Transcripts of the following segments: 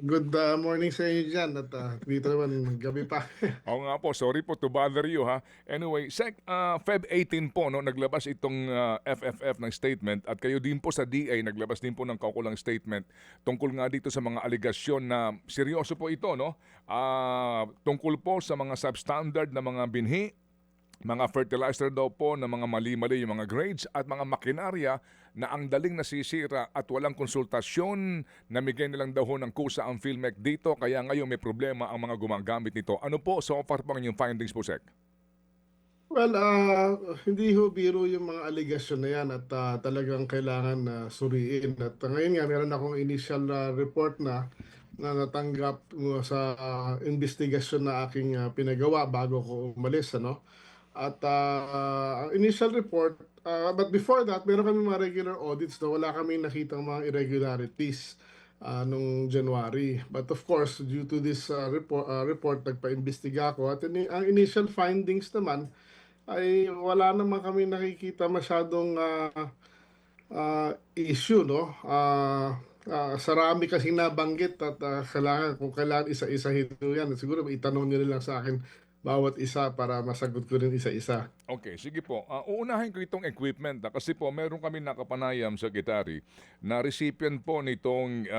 Good morning sa inyo diyan at dito naman gabi pa. Oo nga po, sorry po to bother you ha. Anyway, Feb 18 po no, naglabas itong FFF ng statement at kayo din po sa DA naglabas din po ng kaukulang statement tungkol nga dito sa mga aligasyon na seryoso po ito no. Tungkol po sa mga substandard na mga binhi, mga fertilizer daw po na mga mali-mali yung mga grades at mga makinarya na ang daling nasisira at walang konsultasyon. Namigay nilang daw ho ng kusa ang PhilMec dito kaya ngayon may problema ang mga gumagamit nito. Ano po so far po ang inyong findings po, Sec? Well, hindi ho biro yung mga aligasyon na yan at talagang kailangan na suriin. At ngayon nga, meron akong initial report na natanggap sa investigasyon na aking pinagawa bago ko umalis. Ano? At ang initial report, but before that, meron kami mga regular audits na wala kami nakitang mga irregularities nung January. But of course, due to this report, nagpa-imbestiga ako at ang initial findings naman ay wala naman kami nakikita masyadong issue, no? Sarami kasing nabanggit at kung kailangan isa-isahin nyo yan, siguro itanong nyo lang sa akin bawat isa para masagot ko rin isa-isa. Okay, sige po. Uunahin ko itong equipment kasi po meron kami nakapanayam sa Gitari na recipient po nitong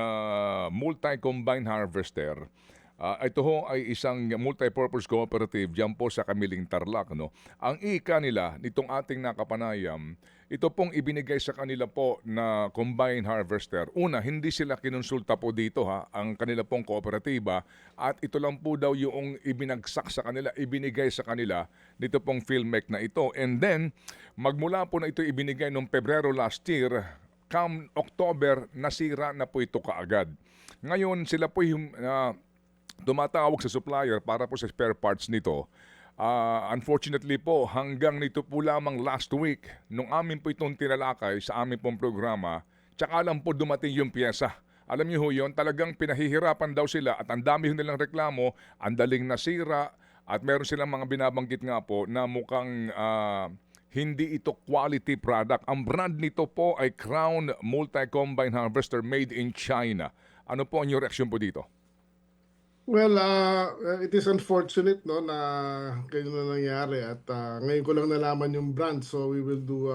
multi-combine harvester. Ito ho ay isang multi-purpose cooperative diyan po sa Kamiling Tarlac. No? Ang ika nila nitong ating nakapanayam, ito pong ibinigay sa kanila po na combine harvester. Una, hindi sila kinonsulta po dito ha, ang kanila pong kooperatiba at ito lang po daw yung ibinagsak sa kanila, ibinigay sa kanila nito pong PhilMec na ito. And then, magmula po na ito ibinigay noong Pebrero last year, come October, nasira na po ito kaagad. Ngayon, sila po yung tumatawag sa supplier para po sa spare parts nito. Unfortunately po, hanggang nito po lamang last week, nung amin po itong tinalakay sa amin pong programa, tsaka lang po dumating yung pyesa. Alam niyo ho yun, talagang pinahihirapan daw sila at ang dami ho nilang reklamo, ang daling nasira at meron silang mga binabanggit nga po na mukhang hindi ito quality product. Ang brand nito po ay Crown Multi-Combine Harvester made in China. Ano po ang inyong reaksyon po dito? Well, it is unfortunate no na ganyan na nangyari at ngayon ko lang nalaman yung brand, so we will do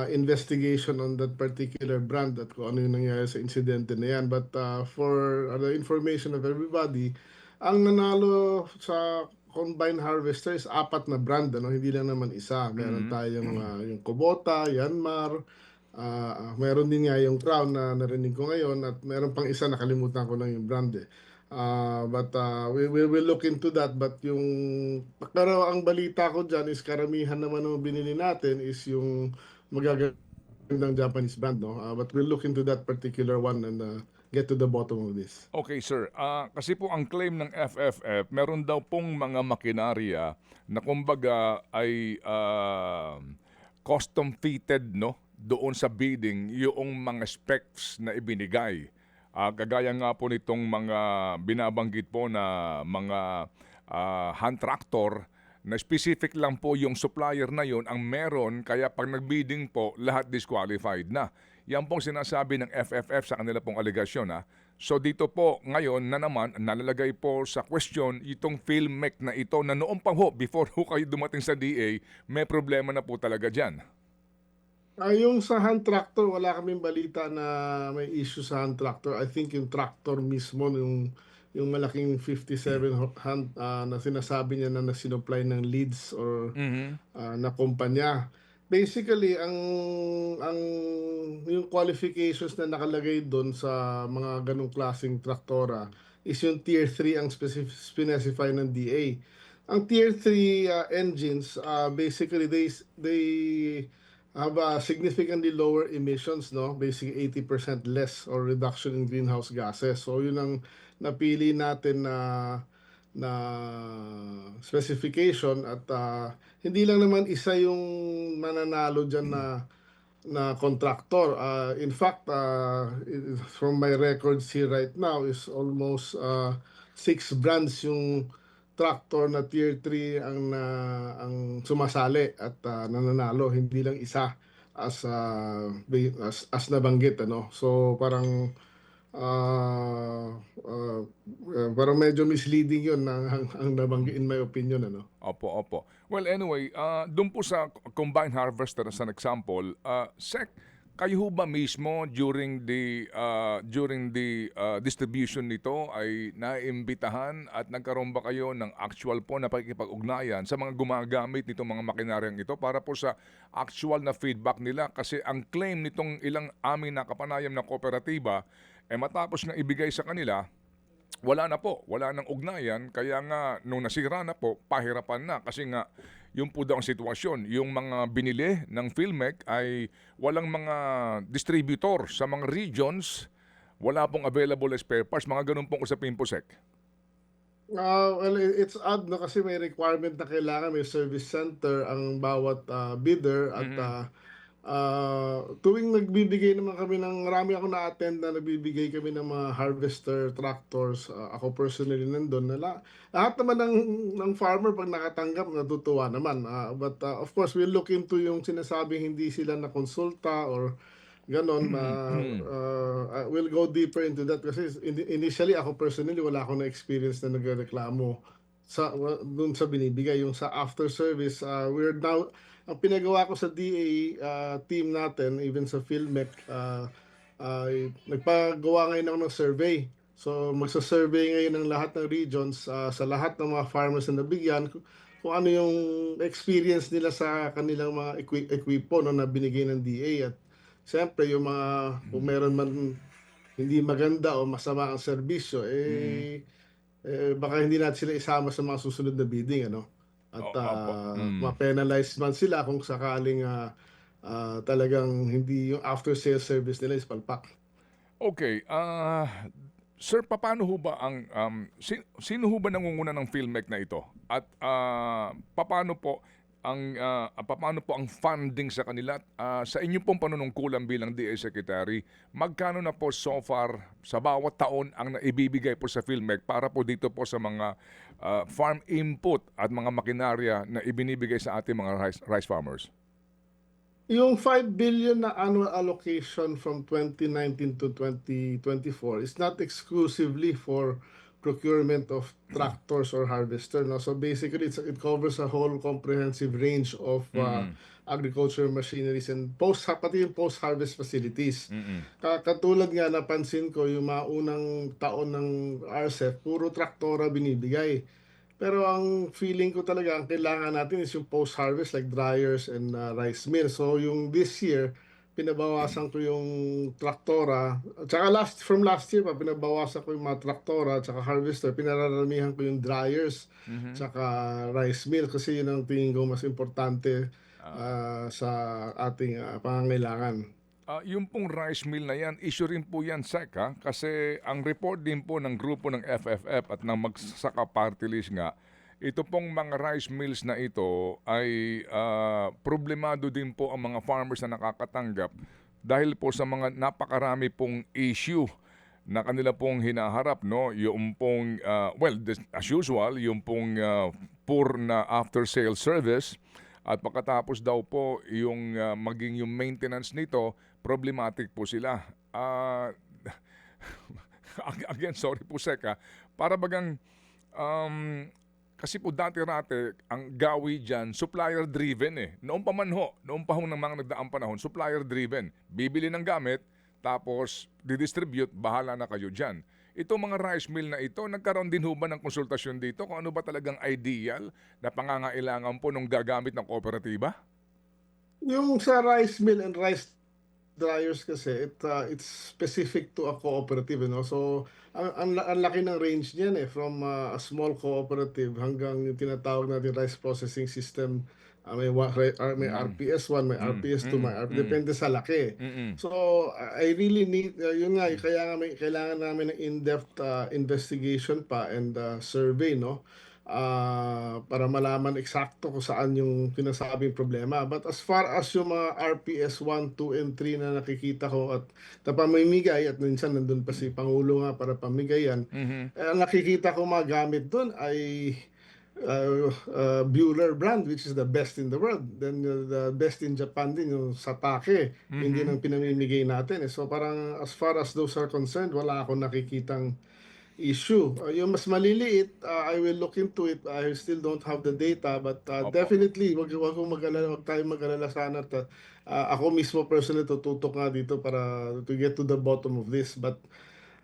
investigation on that particular brand at kung ano yung nangyari sa insidente na yan. But for the information of everybody, ang nanalo sa combine harvester is apat na brand, ano, hindi lang naman isa. Meron Mhm. tayong yung Kubota, Yanmar, meron din nga yung Crown na narinig ko ngayon at meron pang isa nakalimutan ko lang yung brand eh. But we will look into that. But pero ang balita ko dyan is karamihan naman ng binili natin is yung magagandang Japanese brand, no? But we'll look into that particular one and get to the bottom of this. Okay, sir. Kasi po ang claim ng FFF, meron daw pong mga makinarya na kumbaga ay custom fitted no doon sa bidding yung mga specs na ibinigay. Kagaya nga po nitong mga binabanggit po na mga hand tractor na specific lang po yung supplier na yon ang meron kaya pag nagbidding po lahat disqualified na. Yan pong sinasabi ng FFF sa kanila pong aligasyon ha. So dito po ngayon na naman nalalagay po sa question itong PhilMec na ito na noong pa ho before ho kayo dumating sa DA may problema na po talaga dyan. Yung sa hand tractor, wala kaming balita na may issue sa hand tractor. I think yung tractor mismo, yung malaking 57 hand na sinasabi niya na nasinupply ng leads or Mhm. na kumpanya. Basically, ang yung qualifications na nakalagay doon sa mga ganong klaseng traktora is yung Tier 3 ang specify ng DA. Ang Tier 3 engines, basically they have significantly lower emissions, no? Basically 80% less or reduction in greenhouse gases. So yun ang napili natin na specification at hindi lang naman isa yung mananalo dyan na contractor. In fact, from my records here right now is almost six brands yung tractor na Tier 3 ang sumasali at nananalo, hindi lang isa as nabanggit, ano. So parang Ah, ah, Parang medyo misleading 'yun ang nabanggit in my opinion ano. Opo, opo. Well, anyway, do'n po sa combine harvester as an example, Sec, kayo ho ba mismo during the distribution nito ay naiimbitahan at nagkaroon ba kayo ng actual po na pakikipag-ugnayan sa mga gumagamit nitong mga makinaryang ito para po sa actual na feedback nila? Kasi ang claim nitong ilang aming nakapanayam na kooperatiba, matapos nga ibigay sa kanila, wala na po, wala nang ugnayan kaya nga nung nasira na po, pahirapan na kasi nga yun po daw ang sitwasyon. Yung mga binili ng PhilMec ay walang mga distributor sa mga regions, wala pong available na spare parts, mga ganun pong usapin po, Sec. Well, it's odd 'no, kasi may requirement na kailangan may service center ang bawat, bidder at, Mhm. tuwing nagbibigay naman kami ng marami akong na-attend na nagbibigay kami ng mga harvester, tractors, ako personally nandun lahat naman ng farmer 'pag nakatanggap natutuwa naman, but, of course we'll look into yung sinasabing hindi sila nakonsulta or gano'n. Mhm. We'll go deeper into that kasi initially ako personally wala akong na-experience na nagrereklamo dun sa binibigay. Yung sa after service, we're now ang pinagawa ko sa DA, team natin even sa PhilMec, ay nagpagawa ngayon ako ng survey. So magsu-survey ngayon ng lahat ng regions, sa lahat ng mga farmers na nabigyan kung ano yung experience nila sa kanilang mga ekwipo 'no, na binigay ng DA. At siyempre yung mga kung meron man hindi maganda o masama ang serbisyo, Mhm. baka hindi natin sila isama sa mga susunod na bidding ano. At, Opo. ma-penalize man sila kung sakaling, talagang hindi yung after sales service nila is palpak. Okay, sir, papaano ho ba ang, sino ho ba nangunguna ng PhilMec na ito? At, papaano po ang funding sa kanila? Sa inyo pong panunungkulan bilang DA Secretary, magkano na po so far sa bawat taon ang naibibigay po sa PhilMec para po dito po sa mga, farm input at mga makinarya na ibinibigay sa ating mga rice farmers? Yung 5 billion na annual allocation from 2019 to 2024 is not exclusively for procurement of tractors or harvester, no? So basically, it covers a whole comprehensive range of, Mm, agricultural machineries and pati yung post-harvest facilities. mm. Katulad nga napansin ko yung mga unang taon ng RCEP, puro traktora binibigay. Pero ang feeling ko talaga ang kailangan natin is yung post-harvest like dryers and, rice mill. So yung this year, pinabawasan ko yung traktora at saka from last year pa pinabawasan ko yung mga traktora at saka harvester, pinararamihan ko yung dryers Mhm. tsaka rice mill kasi yun ang tingin ko mas importante, Ah. sa ating, pangangailangan. Yung pong rice mill na yan, issue rin po yan, Sec, ha? Kasi ang report din po ng grupo ng FFF at ng Magsasaka Party List nga, ito pong mga rice mills na ito ay problemado din po ang mga farmers na nakakatanggap dahil po sa mga napakarami pong issue na kanila pong hinaharap, no? Yung pong, as usual, yung pong poor na after-sale service at pagkatapos daw po yung maging yung maintenance nito, problematic po sila. Again, sorry po Sek, para bagang um, kasi po dati-rate ang gawi dyan, supplier driven eh. Noong pa ho ng mga nagdaang panahon, supplier driven. Bibili ng gamit, tapos didistribute, bahala na kayo dyan. Itong mga rice mill na ito, nagkaroon din ho ba ng konsultasyon dito kung ano ba talagang ideal na pangangailangan po nung gagamit ng kooperatiba? Yung sa rice mill and rice dryers kasi it's specific to a cooperative, you know. So ang laki ng range niyan from, a small cooperative hanggang yung tinatawag natin rice processing system. May Mm, RPS 1, may mm, RPS 2, mm, mm, depende sa laki. mm, So I really need, yun nga kaya nga kailangan namin ng in-depth, investigation pa and, survey, no, para malaman eksakto kung saan yung sinasabing problema. But as far as yung mga RPS 1, 2, and 3 na nakikita ko at napamimigay at minsan nandun pa si Pangulo nga para pamigay yan, mhm, ang nakikita ko mga gamit dun ay, Bueller brand, which is the best in the world. Then the best in Japan din yung Satake, yun din Mhm. ang pinamimigay natin, eh. So parang as far as those are concerned, wala akong nakikitang issue. Yung mas maliliit, I will look into it. I still don't have the data, but Opo. definitely wag kong mag-alala, wag tayong mag-alala sana at ako mismo personally tututok nga dito para to get to the bottom of this. But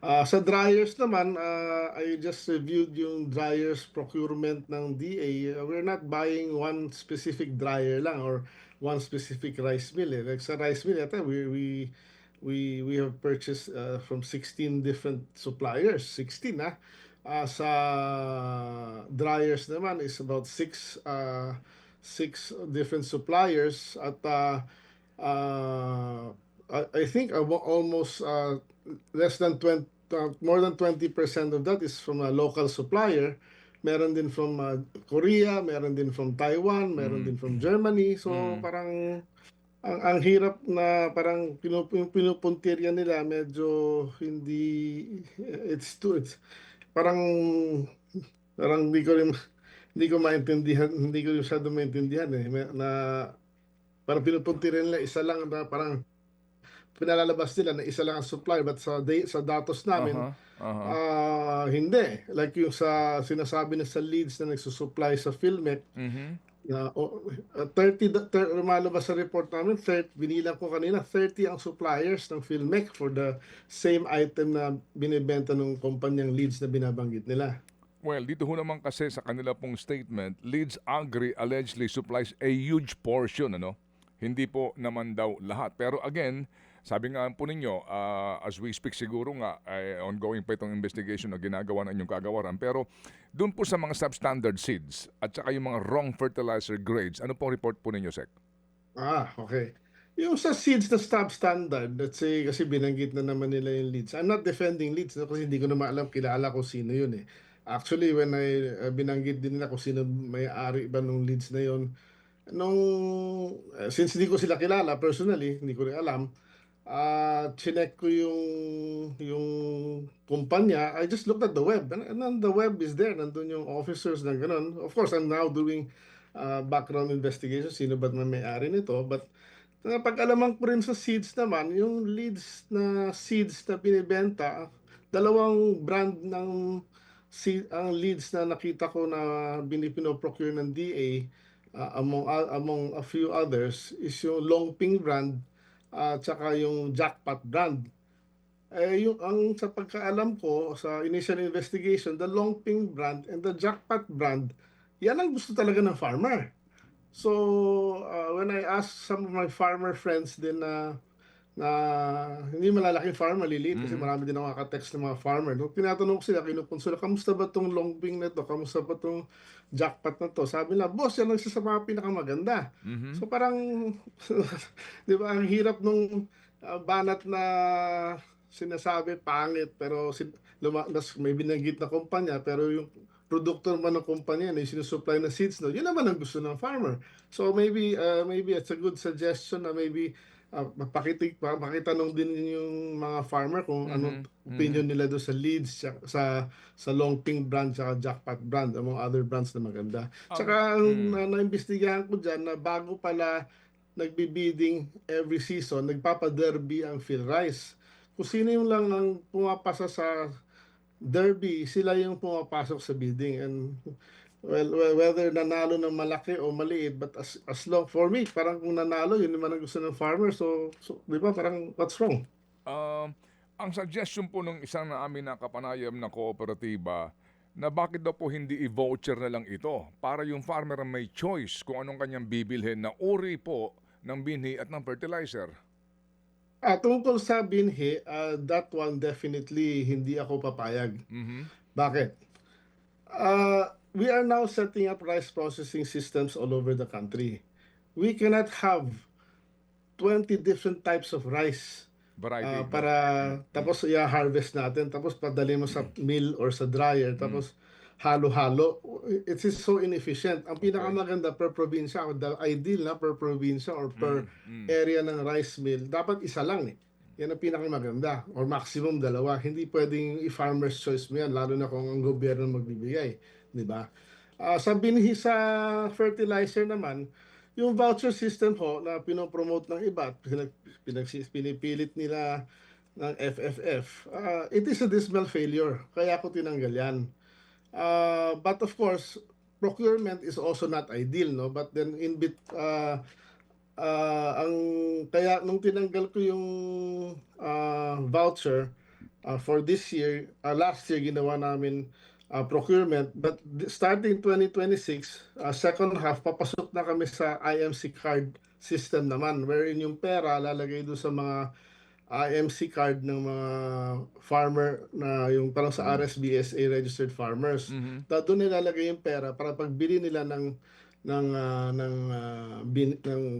sa dryers naman, I just reviewed yung dryers procurement ng DA. We're not buying one specific dryer lang or one specific rice mill, eh. Like sa rice mill, yata we have purchased from 16 different suppliers. 16, ah. Sa dryers naman is about six different suppliers at I think almost less than 20, more than 20% of that is from a local supplier. Meron din from Korea, meron din from Taiwan, meron Mm. din from Germany. So Mm. parang ang hirap na parang yung pinupuntirya nila medyo hindi it's parang parang hindi ko maintindihan, hindi ko masyado maintindihan, eh, na parang pinupuntirya nila isa lang na parang pinalalabas nila na isa lang ang supply, but sa datos namin, Aha, aha. hindi. Like yung sa sinasabi na sa leads na nagsusupply sa Philmec Mhm. na 30, lumalabas sa report namin, 30, binilang ko kanina, 30 ang suppliers ng Philmec for the same item na binibenta ng kumpanyang leads na binabanggit nila. Well, dito ho naman kasi sa kanila pong statement, Leeds Agri allegedly supplies a huge portion, ano? Hindi po naman daw lahat. Pero again, sabi nga po ninyo, as we speak siguro nga, ongoing pa itong investigation na ginagawa ng inyong kagawaran. Pero doon po sa mga substandard seeds at saka yung mga wrong fertilizer grades, ano pong report po ninyo, Sec? Okay. Yung sa seeds na substandard, let's say, kasi binanggit na naman nila yung leads. I'm not defending leads, no, kasi hindi ko na maalam, kilala ko sino yun, eh. Actually, when binanggit din nila kung sino may-ari ba nung leads na yun, nung, since hindi ko sila kilala personally, hindi ko rin alam, chinek ko yung kumpanya. I just looked at the web, and on the web is there, nandun yung officers ng ganun. Of course, I'm now doing background investigation, sino ba't may-ari nito, but napag-alaman ko rin sa seeds naman, yung leads na seeds na binibenta, dalawang brand ng seed, ang leads na nakita ko na pinoprocure ng DA, among a few others, is yung Longping brand at saka yung Jackpot brand. Yung sa pagkaalam ko sa initial investigation, the Longping brand and the Jackpot brand, yan ang gusto talaga ng farmer. So, when I asked some of my farmer friends din na hindi malalaking farmer, maliliit kasi Mhm. marami din ako nakaka-text ng mga farmer. Nung tinatanong ko sila, kinukonsulta, kamusta ba tong Longbing na to? Kamusta ba tong Jackpot na to? Sabi nila, boss, yan ang isa sa mga pinakamaganda. Mhm. So parang, di ba, ang hirap nung banat na sinasabi pangit, pero may binanggit na kumpanya, pero yung produkto naman ng kumpanya na yung sinusupply na seeds, no, yun naman ang gusto ng farmer. So maybe it's a good suggestion na maybe makitanong din yung mga farmer kung anong Mhm. opinion Mhm. nila doon sa leads, sa Longping brand at Jackpot brand, among other brands na maganda. Ang Tsaka ang naimbestigahan ko dyan na bago pala nagbi-bidding every season, nagpapa-derby ang PhilRice. Kung sino yung lang ang pumapasa sa derby, sila yung pumapasok sa bidding. And whether nanalo ng malaki o maliit, but as long for me, parang kung nanalo, yun naman ang gusto ng farmer. So di ba, parang what's wrong? Um, ang suggestion po nung isang namin na kapanayam na kooperatiba na bakit daw po hindi i-voucher na lang ito para yung farmer ang may choice kung anong kanyang bibilhin na uri po ng binhi at ng fertilizer. Tungkol sa binhi, that one definitely hindi ako papayag. Mhm. Bakit? We are now setting up rice processing systems all over the country. We cannot have 20 different types of rice Variety, no? para Mm, mm, tapos i-harvest natin, tapos padali mo sa mill or sa dryer, mm. tapos halo-halo. It is so inefficient. Ang Okay. pinakamaganda per probinsya, or the ideal na per probinsya or per Mm, mm, area ng rice mill, dapat isa lang, eh. Yan ang pinakamaganda. Or maximum dalawa. Hindi pwedeng i-farmer's choice mo yan, lalo na kung ang gobyerno magbibigay. Di ba? Sa binhi sa fertilizer naman, yung voucher system ho na pinopromote ng iba at pinipilit nila ng FFF, it is a dismal failure. Kaya ako tinanggal yan. But of course, procurement is also not ideal, no? But then ang kaya nung tinanggal ko yung voucher for this year, last year ginawa namin procurement, but starting 2026, second half, papasok na kami sa IMC card system naman, wherein yung pera lalagay doon sa mga IMC card ng mga farmer na yung parang sa RSBSA registered farmers. Doon nilalagay yung pera para pagbili nila ng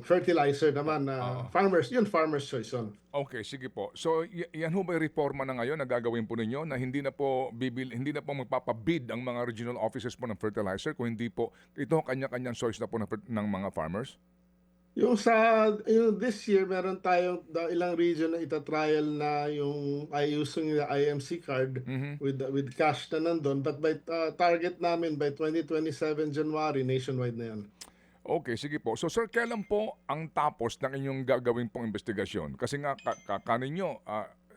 fertilizer naman na farmers, yun farmers choice yun. Okay, sige po. So yan ho ba yung reforma na ngayon na gagawin po ninyo na hindi na po magpapabid ang mga regional offices po ng fertilizer kung hindi po ito kanya-kanyang choice na po ng mga farmers? Yung this year meron tayong ilang region na ita-trial na yung using the IMC card with cash na nandun, but by target namin by 2027 January nationwide na yan. Okay, sige po. So sir, kailan po ang tapos ng inyong gagawin pong investigasyon? Kasi nga kaninyo,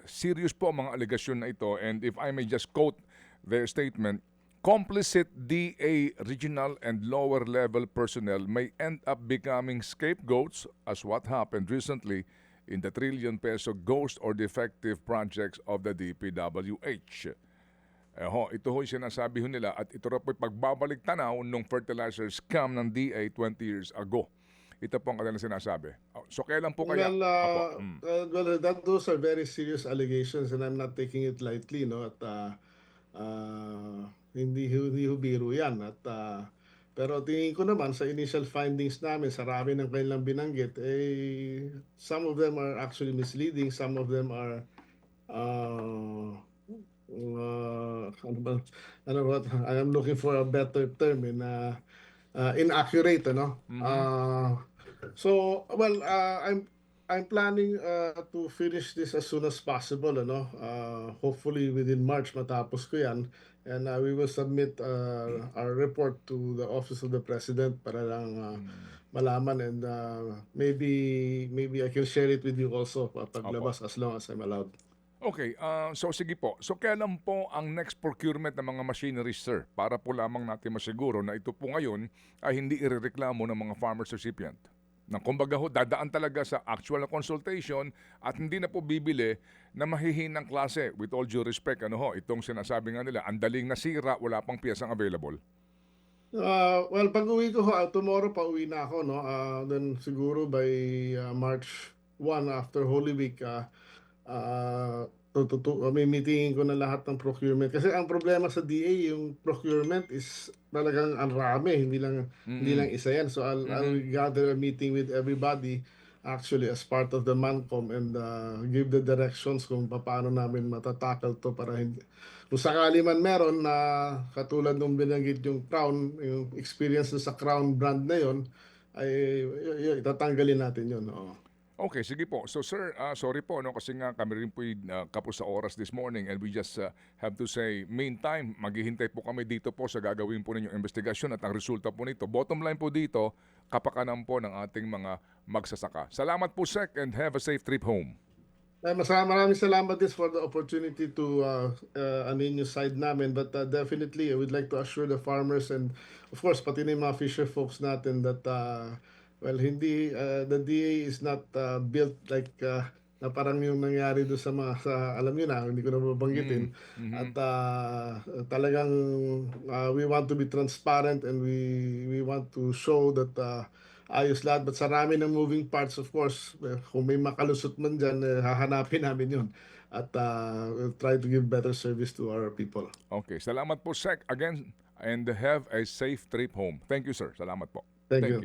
serious po ang mga alegasyon na ito, and if I may just quote their statement, complicit DA regional and lower level personnel may end up becoming scapegoats as what happened recently in the trillion peso ghost or defective projects of the DPWH. Ito ho yung sinasabi ho nila at ito rin po yung pagbabalik tanaw nung fertilizer scam ng DA 20 years ago. Ito po ang kanilang sinasabi. So kailan po kaya? Those are very serious allegations and I'm not taking it lightly, no? At hindi ho biro yan. At pero tingin ko naman sa initial findings namin, sa rami ng kanilang binanggit, some of them are actually misleading, some of them are I'm looking for a better term inaccurate, ano? I'm planning to finish this as soon as possible, ano? Hopefully within March matapos ko 'yan, and we will submit our report to the Office of the President para lang malaman, and maybe I can share it with you also paglabas as long as I'm allowed. Okay, so sige po. So kailan po ang next procurement ng mga machineries, sir? Para po lamang natin masiguro na ito po ngayon ay hindi irereklamo ng mga farmers recipient. Nang kumbaga ho, dadaan talaga sa actual na consultation at hindi na po bibili na mahihinang klase. With all due respect, itong sinasabi nga nila, ang daling nasira, wala pang piyesang available. Well, pag uwi ko, tomorrow pa uwi na ako, no? Then siguro by March 1 after Holy Week, may meetingin ko na lahat ng procurement. Kasi ang problema sa DA, yung procurement is talagang ang rami, hindi lang isa yan. So I'll gather a meeting with everybody actually as part of the MANCOM and give the directions kung paano namin matatackle to para hindi, kung sakali man meron na katulad nung binanggit yung Crown, yung experience sa Crown brand na yon, ay itatanggalin natin yun. Okay, sige po. So sir, sorry po kasi nga kami rin po kapos sa oras this morning and we just have to say, meantime, maghihintay po kami dito po sa gagawin po ninyong investigasyon at ang resulta po nito. Bottom line po dito, kapakanan po ng ating mga magsasaka. Salamat po, Sec, and have a safe trip home. Maraming salamat this for the opportunity to anin yung side namin, but definitely I would like to assure the farmers and of course pati na yung mga fisher folks natin that hindi the DA is not built like na parang yung nangyari doon sa alam niyo na, hindi ko na babanggitin. At talagang we want to be transparent and we want to show that ayos lahat, but sa rami ng moving parts, of course, kung may makalusot man dyan, hahanapin namin yun at we'll try to give better service to our people. Okay, salamat po, Sec, again, and have a safe trip home. Thank you, sir. Salamat po. Thank you.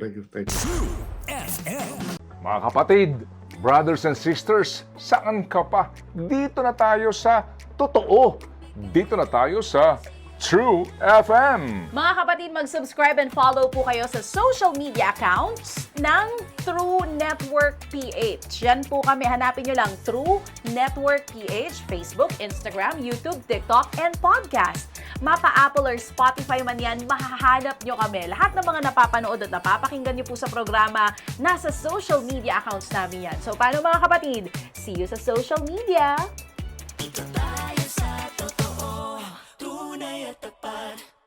True FM. Mga kapatid, brothers and sisters, saan ka pa? Dito na tayo sa totoo. Dito na tayo sa True FM. Mga kapatid, mag-subscribe and follow po kayo sa social media accounts ng True Network PH. Yan po kami, hanapin nyo lang True Network PH, Facebook, Instagram, YouTube, TikTok, and podcast. mapa Apple or Spotify man yan, mahahanap nyo kami. Lahat ng mga napapanood at napapakinggan nyo po sa programa, nasa social media accounts namin yan. So, paano mga kapatid? See you sa social media! Dito tayo sa totoo, tunay at